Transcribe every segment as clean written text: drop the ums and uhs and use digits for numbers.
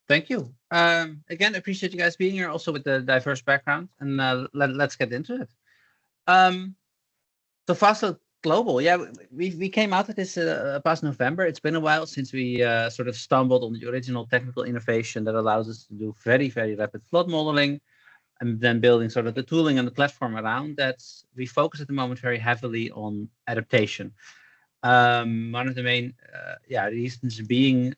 Thank you. Again, appreciate you guys being here, also with the diverse background, and let's get into it. Um, so FastFlood Global, yeah, we came out of this past November. It's been a while since we sort of stumbled on the original technical innovation that allows us to do very, very rapid flood modeling, and then building sort of the tooling and the platform around that. We focus at the moment very heavily on adaptation. One of the main reasons being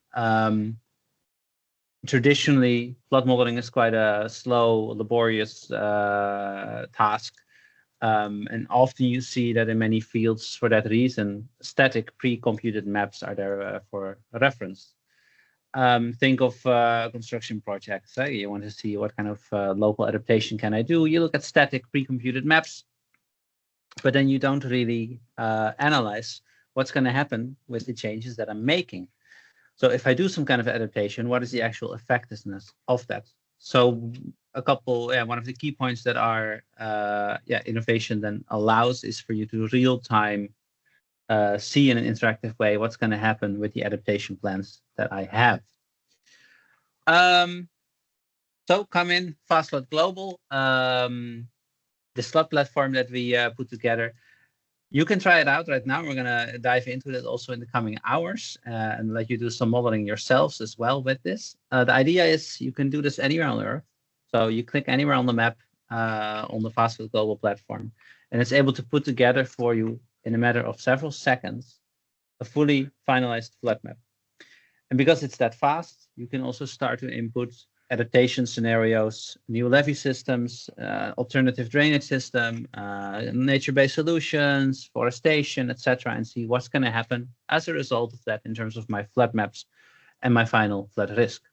traditionally flood modeling is quite a slow, laborious task. And often you see that in many fields, for that reason, static pre-computed maps are there for reference. Think of construction projects. You want to see what kind of local adaptation can I do. You look at static pre-computed maps, but then you don't really analyze what's going to happen with the changes that I'm making. So if I do some kind of adaptation, what is the actual effectiveness of that? So one of the key points that our innovation then allows is for you to real time see in an interactive way what's going to happen with the adaptation plans that I have. So come in FastFlood Global, the slot platform that we put together. You can try it out right now. We're going to dive into it also in the coming hours and let you do some modeling yourselves as well with this. The idea is you can do this anywhere on Earth. So you click anywhere on the map on the FastFlood Global platform, and it's able to put together for you in a matter of several seconds a fully finalized flood map. And because it's that fast, you can also start to input adaptation scenarios, new levee systems, alternative drainage system, nature-based solutions, forestation, etc., and see what's going to happen as a result of that in terms of my flood maps and my final flood risk.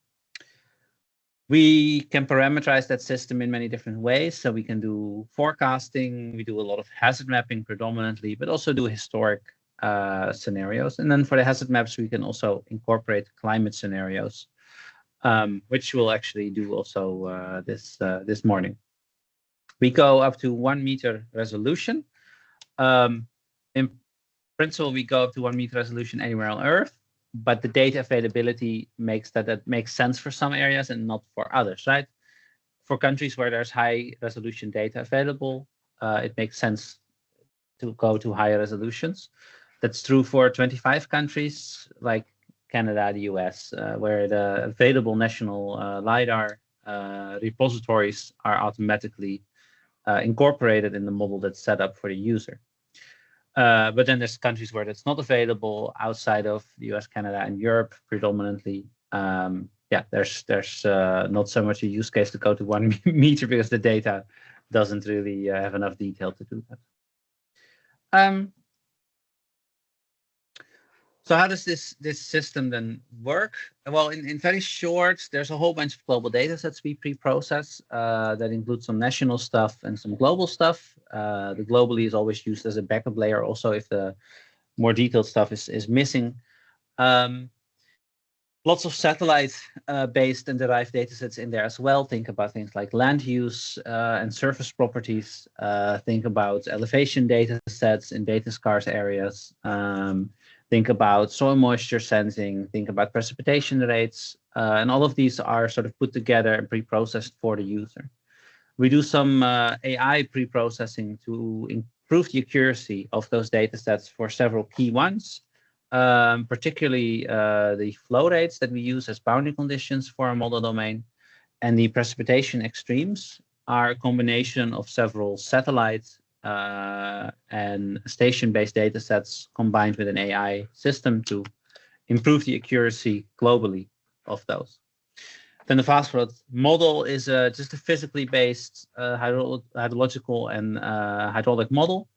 We can parameterize that system in many different ways. So we can do forecasting, we do a lot of hazard mapping predominantly, but also do historic scenarios. And then for the hazard maps, we can also incorporate climate scenarios. Which we'll actually do also this morning. We go up to 1 meter resolution. In principle, we go up to 1 meter resolution anywhere on Earth, but the data availability makes that makes sense for some areas and not for others, right? For countries where there's high resolution data available, it makes sense to go to higher resolutions. That's true for 25 countries like Canada, the US, where the available national LiDAR repositories are automatically incorporated in the model that's set up for the user. But then there's countries where that's not available outside of the US, Canada, and Europe predominantly. There's not so much a use case to go to 1 meter because the data doesn't really have enough detail to do that. So how does this system then work? Well, in very short, there's a whole bunch of global data sets we pre-process that include some national stuff and some global stuff. The globally is always used as a backup layer also if the more detailed stuff is missing. Lots of satellite-based and derived data sets in there as well. Think about things like land use and surface properties. Think about elevation data sets in data scarce areas. Think about soil moisture sensing, think about precipitation rates, and all of these are sort of put together and pre-processed for the user. We do some AI pre-processing to improve the accuracy of those data sets for several key ones, particularly the flow rates that we use as boundary conditions for our model domain, and the precipitation extremes are a combination of several satellites and station-based data sets combined with an AI system to improve the accuracy globally of those. Then the FastFlood model is just a physically based hydrological and hydraulic model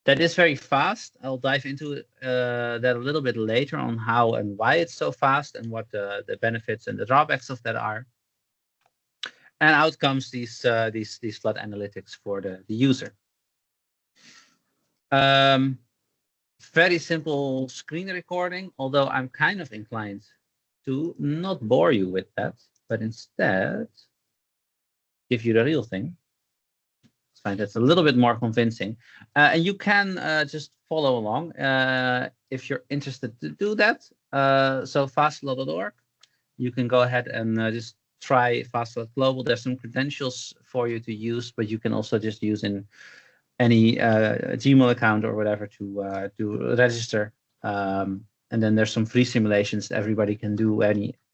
that is very fast. I'll dive into that a little bit later on how and why it's so fast and what the benefits and the drawbacks of that are. And out comes these flood analytics for the user. Very simple screen recording, although I'm kind of inclined to not bore you with that, but instead give you the real thing. I find that's a little bit more convincing. And you can just follow along if you're interested to do that. So fastflood.org, you can go ahead and just try FastFlood Global. There's some credentials for you to use, but you can also just use in any Gmail account or whatever to register. And then there's some free simulations that everybody can do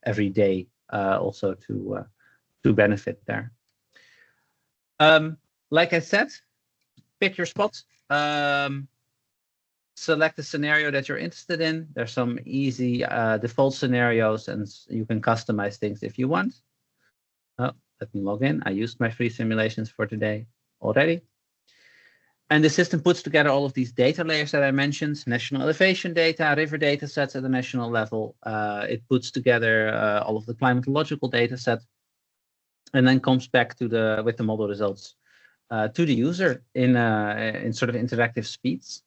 every day also to benefit there. Like I said, pick your spot. Select the scenario that you're interested in. There's some easy default scenarios, and you can customize things if you want. Oh, let me log in. I used my free simulations for today already. And the system puts together all of these data layers that I mentioned: national elevation data, river data sets at the national level. It puts together all of the climatological data set, and then comes back to with the model results to the user in sort of interactive speeds.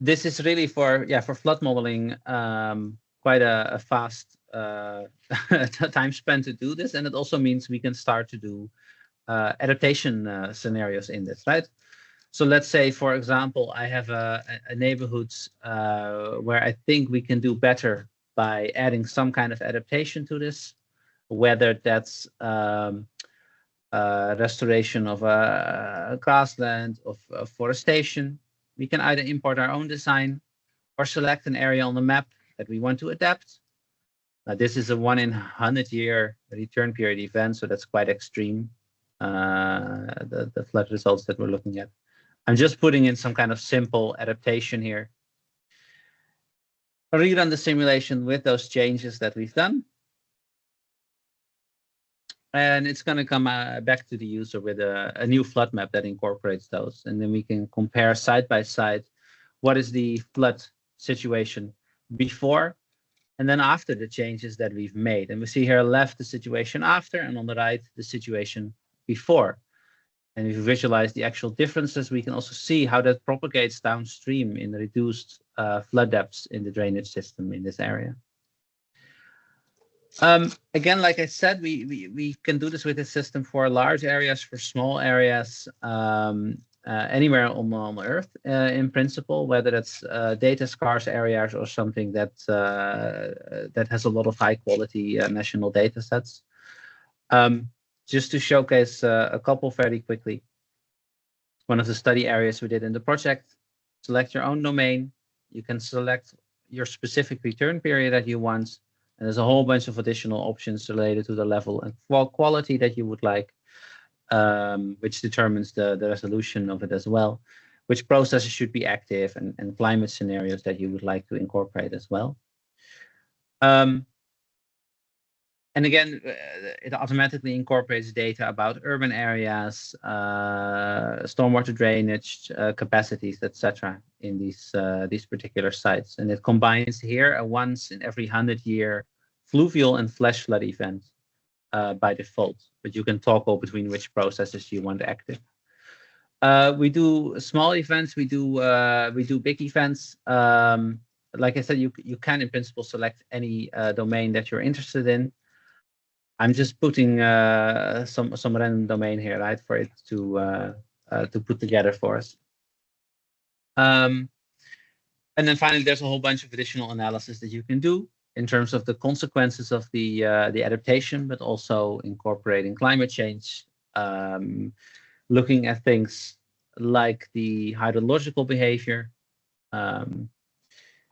This is really for flood modeling quite a fast time spent to do this, and it also means we can start to do adaptation scenarios in this, right? So let's say, for example, I have a neighborhood where I think we can do better by adding some kind of adaptation to this, whether that's restoration of a grassland, of forestation. We can either import our own design or select an area on the map that we want to adapt. Now, this is a 1 in 100 year return period event, so that's quite extreme, the flood results that we're looking at. I'm just putting in some kind of simple adaptation here. I'll rerun the simulation with those changes that we've done. And it's going to come back to the user with a new flood map that incorporates those. And then we can compare side by side what is the flood situation before and then after the changes that we've made. And we see here left the situation after, and on the right the situation before. And if you visualize the actual differences, we can also see how that propagates downstream in reduced flood depths in the drainage system in this area. Again, like I said, we can do this with the system for large areas, for small areas, anywhere on Earth, in principle, whether that's data scarce areas or something that that has a lot of high quality national data sets. Just to showcase a couple very quickly. One of the study areas we did in the project: select your own domain. You can select your specific return period that you want. And there's a whole bunch of additional options related to the level and quality that you would like, which determines the resolution of it as well, which processes should be active, and climate scenarios that you would like to incorporate as well. And again, it automatically incorporates data about urban areas, stormwater drainage capacities, etc. in these particular sites. And it combines here a once in every 100 year fluvial and flash flood event by default, but you can toggle between which processes you want active. We do small events, we do big events. Like I said, you can in principle select any domain that you're interested in. I'm just putting some random domain here, right, for it to put together for us. And then finally, there's a whole bunch of additional analysis that you can do in terms of the consequences of the adaptation, but also incorporating climate change, looking at things like the hydrological behavior,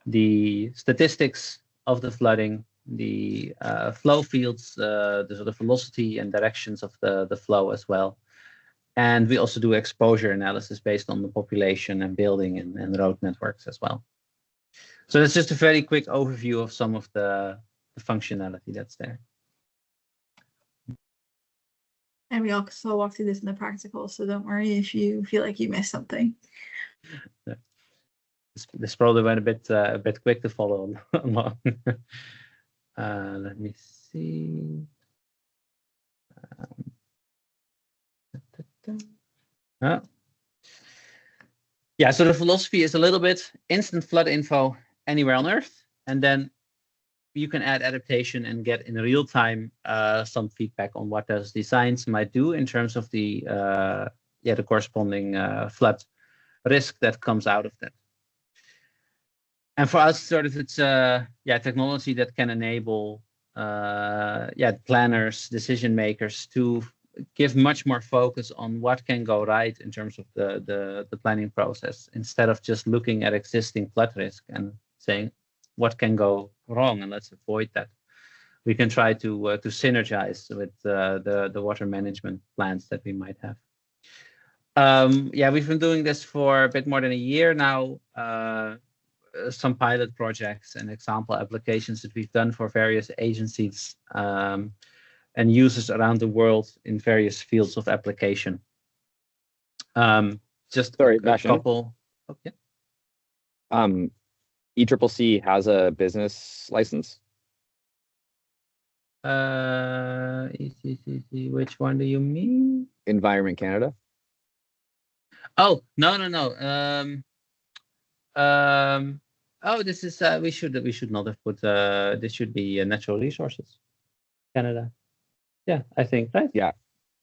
the statistics of the flooding, the flow fields, the sort of velocity and directions of the flow as well. And we also do exposure analysis based on the population and building and road networks as well. So that's just a very quick overview of some of the functionality that's there. And we also walk through this in the practical, so don't worry if you feel like you missed something. This probably went a bit quick to follow along. Let me see. Yeah, so the philosophy is a little bit instant flood info anywhere on Earth, and then you can add adaptation and get in real time some feedback on what those designs might do in terms of the corresponding flood risk that comes out of that. And for us, sort of, it's technology that can enable planners, decision makers to give much more focus on what can go right in terms of the planning process, instead of just looking at existing flood risk and saying what can go wrong and let's avoid that. We can try to synergize with the water management plans that we might have. We've been doing this for a bit more than a year now. Some pilot projects and example applications that we've done for various agencies and users around the world in various fields of application. Just a couple. Okay. ECCC has a business license. ECCC, which one do you mean? Environment Canada. Oh, no. This is we should not have put this should be Natural Resources Canada. Yeah, I think, right? Yeah,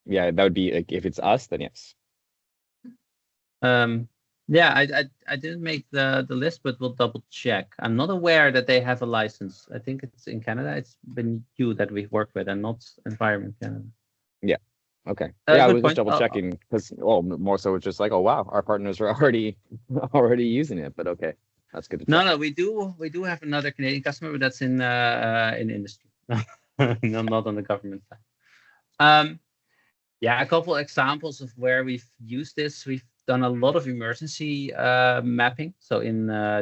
that would be, like, if it's us, then yes. I didn't make the list, but we'll double check. I'm not aware that they have a license. I think it's in Canada. It's been you that we've worked with, and not Environment Canada. Yeah. Okay. I was just double checking because, more so it's just like, oh wow, our partners are already using it. But okay, that's good to check. No, we do have another Canadian customer, but that's in industry, not on the government side. A couple examples of where we've used this. We've done a lot of emergency mapping. So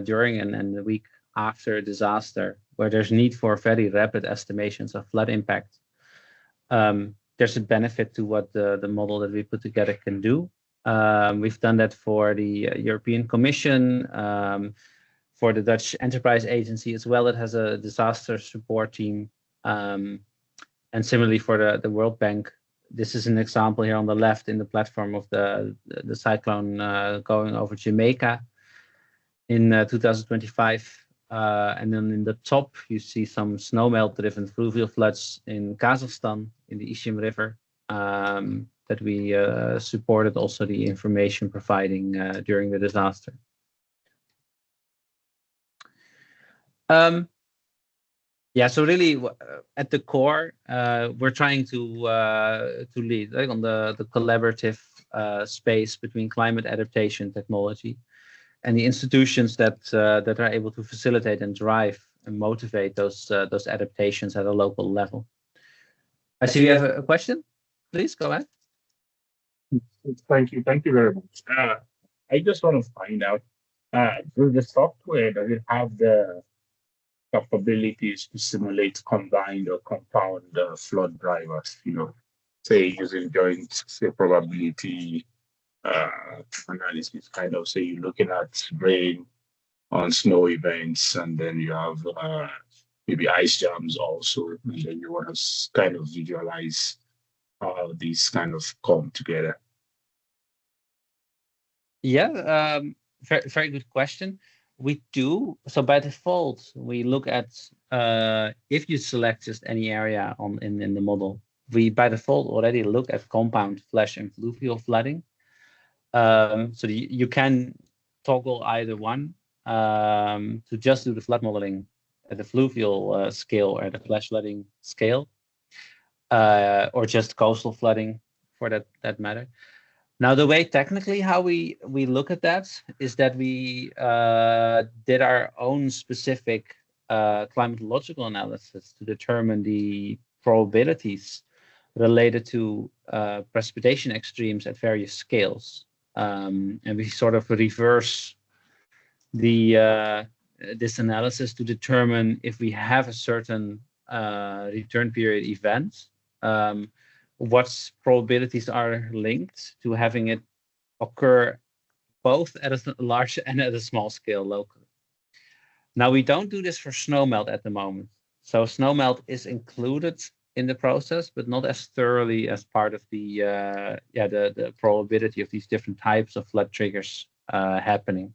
during and the week after a disaster, where there's need for very rapid estimations of flood impact. There's a benefit to what the model that we put together can do. We've done that for the European Commission, for the Dutch Enterprise Agency as well. It has a disaster support team. And similarly for the World Bank. This is an example here on the left in the platform of the cyclone going over Jamaica in 2025. And then in the top, you see some snowmelt-driven fluvial floods in Kazakhstan in the Ishim River that we supported also the information providing during the disaster. So really, at the core, we're trying to lead, like, on the collaborative space between climate adaptation technology and the institutions that are able to facilitate and drive and motivate those adaptations at a local level. I see you have a question. Please go ahead. Thank you very much. I just want to find out, does the software, does it have the capabilities to simulate combined or compound flood drivers? Say using joint probability analysis, kind of. Say you're looking at rain on snow events, and then you have maybe ice jams also, and then you want to kind of visualize how these kind of come together. Yeah, very good question. We do. So by default, we look at if you select just any area in the model, we by default already look at compound flash and fluvial flooding. So you can toggle either one to just do the flood modeling at the fluvial scale or the flash flooding scale, or just coastal flooding for that matter. Now, the way technically how we look at that is that we did our own specific climatological analysis to determine the probabilities related to precipitation extremes at various scales. And we sort of reverse this analysis to determine if we have a certain return period event, what probabilities are linked to having it occur both at a large and at a small scale locally. Now, we don't do this for snowmelt at the moment. So snowmelt is included in the process, but not as thoroughly as part of the probability of these different types of flood triggers happening.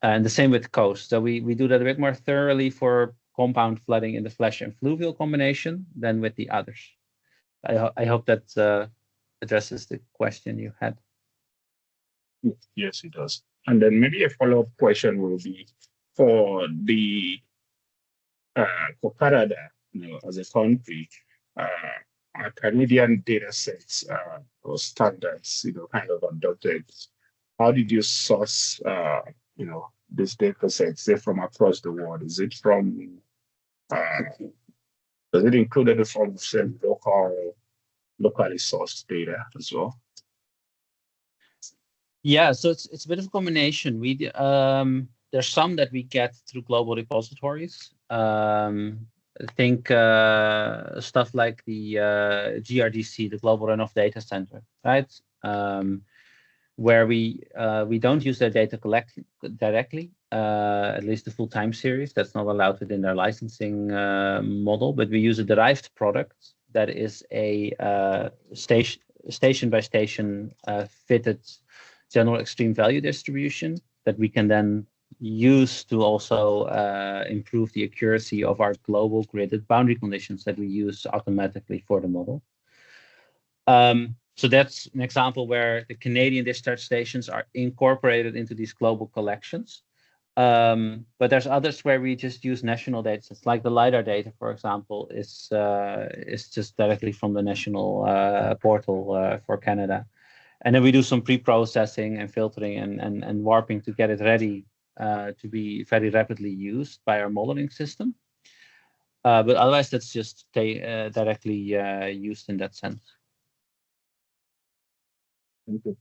And the same with coast. So we do that a bit more thoroughly for compound flooding in the flash and fluvial combination than with the others. I hope that addresses the question you had. Yes, it does. And then maybe a follow-up question will be, for Canada, as a country, our Canadian data sets or standards, kind of adopted. How did you source, these data sets, say from across the world? Is it from, does it include any form of say, locally sourced data as well? Yeah, so it's a bit of a combination. There's some that we get through global repositories. I think stuff like the GRDC, the Global Runoff Data Center, right? Where we don't use their data directly, at least the full time series. That's not allowed within their licensing model, but we use a derived product that is a station by station fitted general extreme value distribution that we can then use to also improve the accuracy of our global gridded boundary conditions that we use automatically for the model. So that's an example where the Canadian discharge stations are incorporated into these global collections. But there's others where we just use national data sets, like the LiDAR data, for example, is just directly from the national portal for Canada. And then we do some pre-processing and filtering and warping to get it ready to be very rapidly used by our modeling system. But otherwise, that's just directly used in that sense. Thank you.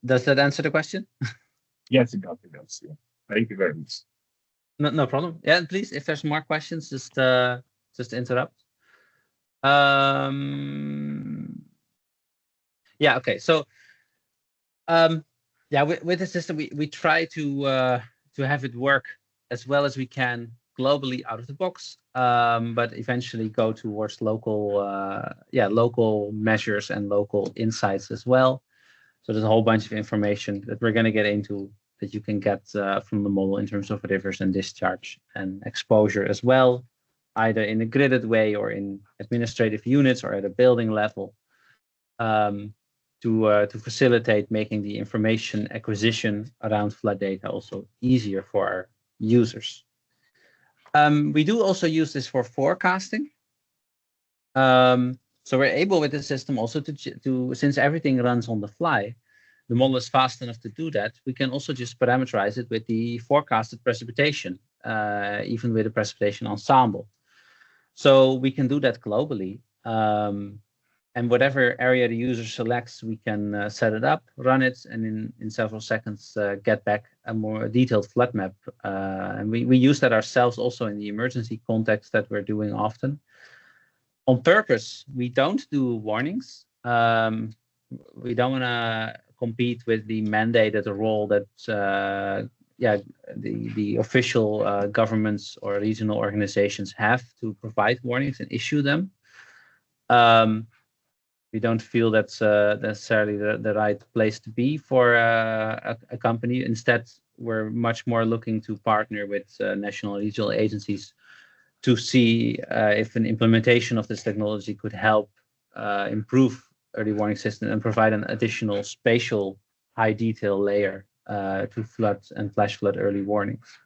Does that answer the question? Yes, it does. Yeah. Thank you very much. No problem. Yeah, and please, if there's more questions, just interrupt. Yeah. Okay. So, yeah, with the system, we try to have it work as well as we can globally out of the box, but eventually go towards local measures and local insights as well. So there's a whole bunch of information that we're going to get into that you can get from the model in terms of rivers and discharge and exposure as well, either in a gridded way or in administrative units or at a building level, to facilitate making the information acquisition around flood data also easier for our users. We do also use this for forecasting. So we're able with the system also to since everything runs on the fly, the model is fast enough to do that. We can also just parameterize it with the forecasted precipitation, even with the precipitation ensemble. So we can do that globally. And whatever area the user selects, we can set it up, run it, and in several seconds get back a more detailed flood map. And we use that ourselves also in the emergency context that we're doing often. On purpose, we don't do warnings. We don't want to compete with the mandated role that the official governments or regional organizations have to provide warnings and issue them. We don't feel that's necessarily the right place to be for a company. Instead, we're much more looking to partner with national and regional agencies to see if an implementation of this technology could help improve early warning system and provide an additional spatial high detail layer to flood and flash flood early warnings.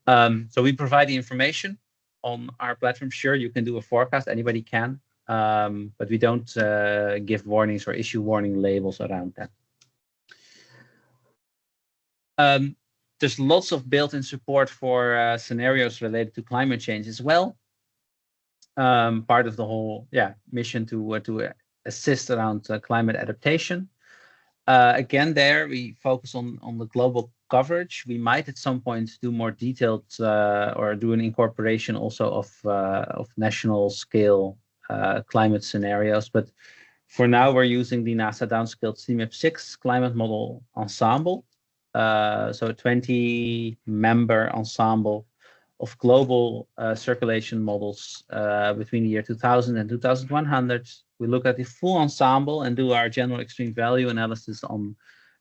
So we provide the information on our platform. Sure, you can do a forecast, anybody can, but we don't give warnings or issue warning labels around that. There's lots of built-in support for scenarios related to climate change as well. Part of the whole mission to assist around climate adaptation. Again, there we focus on the global coverage. We might at some point do more detailed or do an incorporation also of national scale climate scenarios. But for now, we're using the NASA downscaled CMAP6 climate model ensemble. So a 20-member ensemble of global circulation models between the year 2000 and 2100. We look at the full ensemble and do our general extreme value analysis on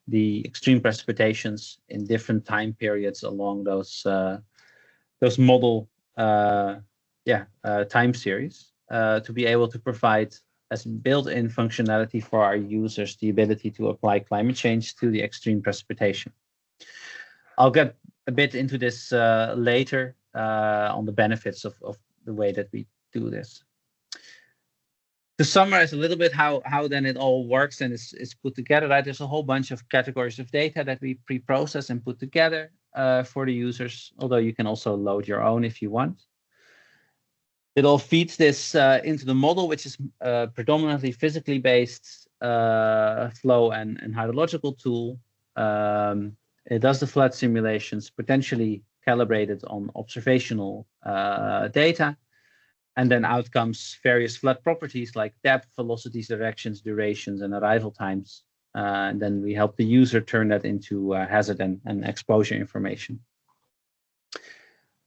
the extreme precipitations in different time periods along those model time series to be able to provide as built-in functionality for our users the ability to apply climate change to the extreme precipitation. I'll get a bit into this later on the benefits of the way that we do this. To summarize a little bit how then it all works and is put together, right? There's a whole bunch of categories of data that we pre-process and put together for the users, although you can also load your own if you want. It all feeds this into the model, which is predominantly physically based flow and hydrological tool. It does the flood simulations, potentially calibrated on observational data. And then out comes various flood properties like depth, velocities, directions, durations, and arrival times. And then we help the user turn that into hazard and exposure information.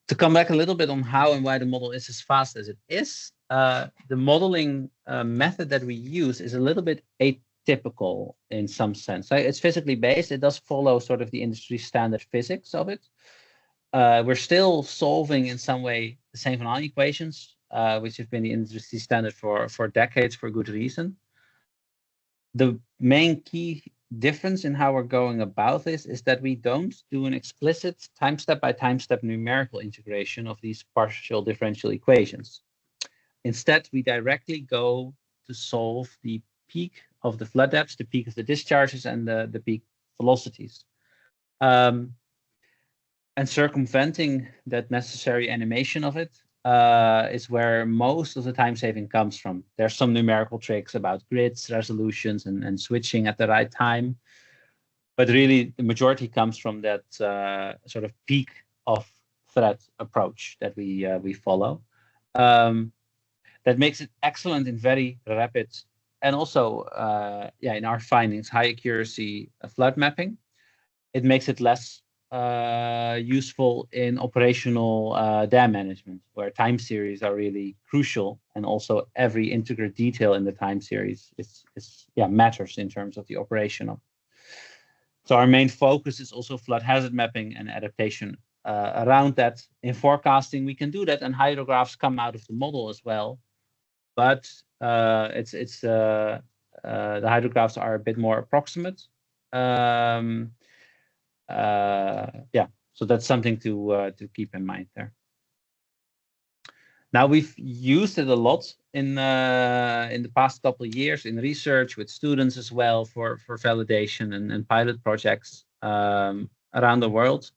To come back a little bit on how and why the model is as fast as it is, the modeling method that we use is a little bit atypical in some sense. Right? It's physically based. It does follow sort of the industry standard physics of it. We're still solving in some way the same Van Allen equations, which have been the industry standard for decades for good reason. The main key difference in how we're going about this is that we don't do an explicit time-step by time-step numerical integration of these partial differential equations. Instead, we directly go to solve the peak of the flood depths, the peak of the discharges, and the peak velocities. And circumventing that necessary animation of it is where most of the time saving comes from. There's some numerical tricks about grids, resolutions, and switching at the right time. But really, the majority comes from that sort of peak of threat approach that we follow. That makes it excellent in very rapid and also, in our findings, high accuracy flood mapping. It makes it less useful in operational dam management, where time series are really crucial, and also every integer detail in the time series matters in terms of the operational. So our main focus is also flood hazard mapping and adaptation around that. In forecasting, we can do that, and hydrographs come out of the model as well, but the hydrographs are a bit more approximate. So that's something to keep in mind there. Now, we've used it a lot in the past couple of years in research with students as well for validation and pilot projects around the world.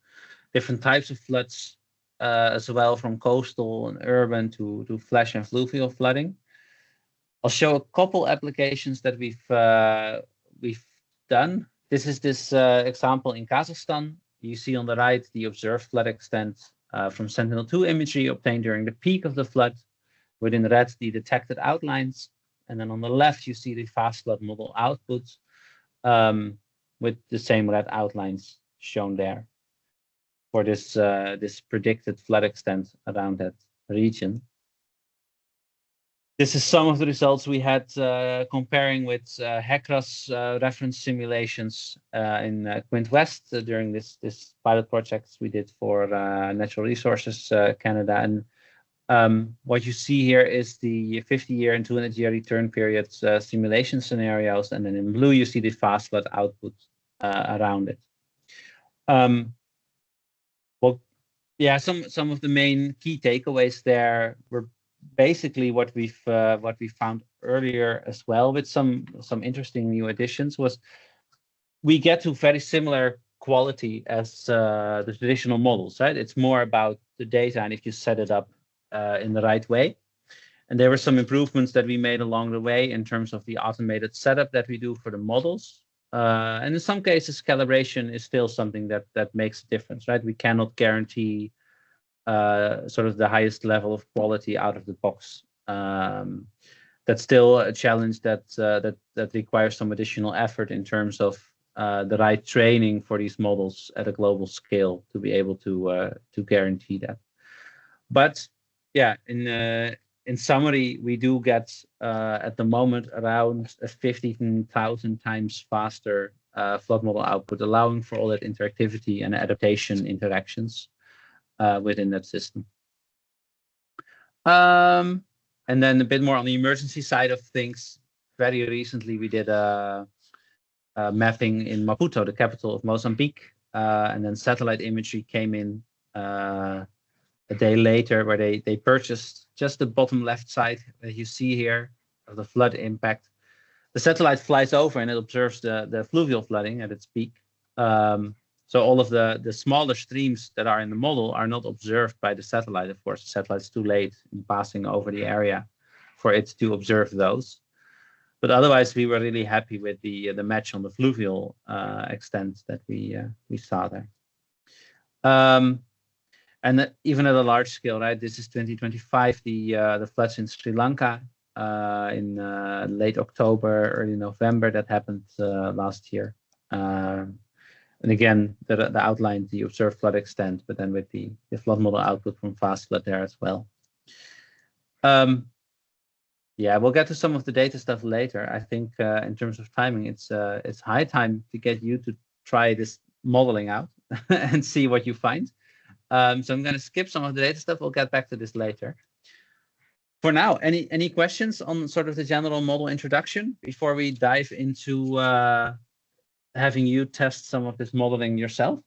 Different types of floods as well, from coastal and urban to flash and fluvial flooding. I'll show a couple applications that we've done. This is this example in Kazakhstan. You see on the right the observed flood extent from Sentinel-2 imagery obtained during the peak of the flood. Within red, the detected outlines. And then on the left, you see the FastFlood model output with the same red outlines shown there for this, this predicted flood extent around that region. This is some of the results we had comparing with HECRA's reference simulations in Quint West during this pilot projects we did for Natural Resources Canada. And what you see here is the 50-year and 200-year return periods simulation scenarios. And then in blue, you see the FastFlood output around it. Some of the main key takeaways there were basically what we found earlier as well, with some interesting new additions, was we get to very similar quality as the traditional models, right? It's more about the data and if you set it up in the right way. And there were some improvements that we made along the way in terms of the automated setup that we do for the models. And in some cases, calibration is still something that makes a difference, right? We cannot guarantee sort of the highest level of quality out of the box. That's still a challenge that requires some additional effort in terms of the right training for these models at a global scale to be able to guarantee that. But yeah, in summary, we do get at the moment around a 15,000 times faster flood model output, allowing for all that interactivity and adaptation interactions within that system. And And then a bit more on the emergency side of things. Very recently, we did a mapping in Maputo, the capital of Mozambique. And then satellite imagery came in a day later, where they purchased just the bottom left side that you see here of the flood impact. The satellite flies over and it observes the fluvial flooding at its peak. So all of the smaller streams that are in the model are not observed by the satellite. Of course, the satellite's too late in passing over the area for it to observe those. But otherwise, we were really happy with the match on the fluvial extent that we saw there. And even at a large scale, right? This is 2025. The floods in Sri Lanka in late October, early November, that happened last year. And again, that outlined the observed flood extent, but then with the flood model output from FastFlood there as well. Yeah, we'll get to some of the data stuff later. I think in terms of timing, it's high time to get you to try this modeling out and see what you find. So I'm going to skip some of the data stuff. We'll get back to this later. For now, any questions on sort of the general model introduction before we dive into having you test some of this modeling yourself?